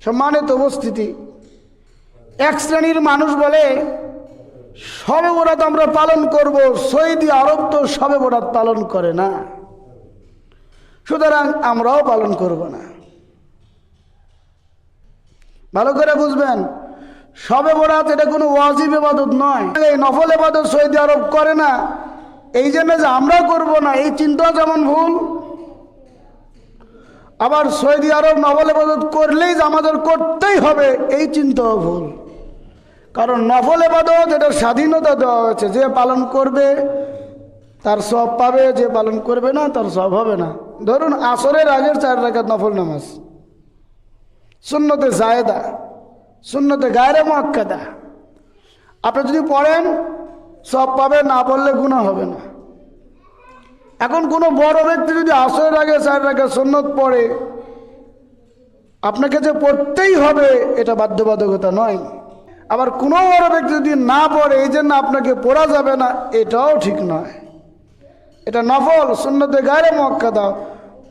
সম্মানিত উপস্থিতি, এক শ্রেণীর মানুষ বলে শবে বরাত আমরা পালন করব, সৌদি আরব তো শবে বরাত পালন করে না, সুতরাং আমরাও পালন করব না। ভালো করে বুঝবেন, শবে বরাত এটা কোনো ওয়াজিব ইবাদত নয়, এই নফল ইবাদত সৌদি আরব করে না, এই জন্য যে আমরা করব না এই চিন্তা যেমন ভুল, আবার সৌদি আরব নফল ইবাদত করলেই যে আমাদের করতেই হবে এই চিন্তাও ভুল। কারণ নফল ইবাদত এটা স্বাধীনতা দেওয়া হয়েছে, যে পালন করবে তার সওয়াব পাবে, যে পালন করবে না তার সওয়াব হবে না। ধরুন আসরের আগের 4 রাকাত নফল নামাজ সুন্নতে জায়েদা, সুন্নতে গায়রে মুআক্কাদা, আপনি যদি পড়েন সওয়াব পাবেন, না পড়লে গুনাহ হবে না। এখন কোনো বড় ব্যক্তি যদি আসরের আগে 4 রাকাত সুন্নত পড়ে, আপনাকে যে পড়তেই হবে এটা বাধ্যবাধকতা নয়। আবার কোনো বড় ব্যক্তি যদি না পড়ে এই জন্য আপনাকে পড়া যাবে না, এটাও ঠিক নয়। এটা নফল সুন্নতে গায়রে মুআক্কাদা,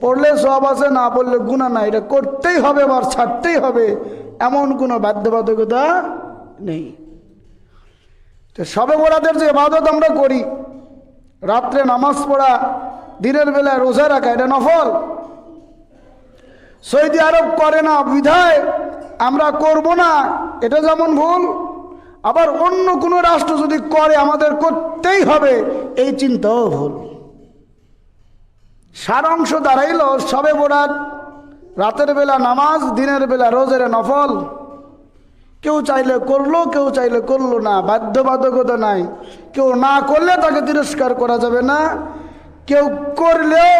পড়লে সওয়াব আছে, না পড়লে গুনাহ নাই, এটা করতেই হবে বা ছাড়তেই হবে এমন কোনো বাধ্যবাধকতা নেই। তো শবে বরাতের যে ইবাদত আমরা করি, রাত্রে নামাজ পড়া, দিনের বেলায় রোজা রাখা, এটা নফল। সৌদি আরব করে না বিধায় আমরা করব না, এটা যেমন ভুল। আবার অন্য কোনো রাষ্ট্র যদি করে আমাদের করতেই হবে এই চিন্তাও ভুল। সারাংশ দাঁড়াইল শবে বরাত রাতের বেলা নামাজ, দিনের বেলা রোজার নফল। কেউ চাইলে করলো, কেউ চাইলে করলো না, বাধ্যবাধকতা নাই। কেউ না করলে তাকে তিরস্কার করা যাবে না, কেউ করলেও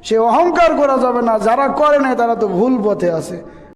সে অহংকার করা যাবে না। যারা করে নাই তারা তো ভুল পথে আছে।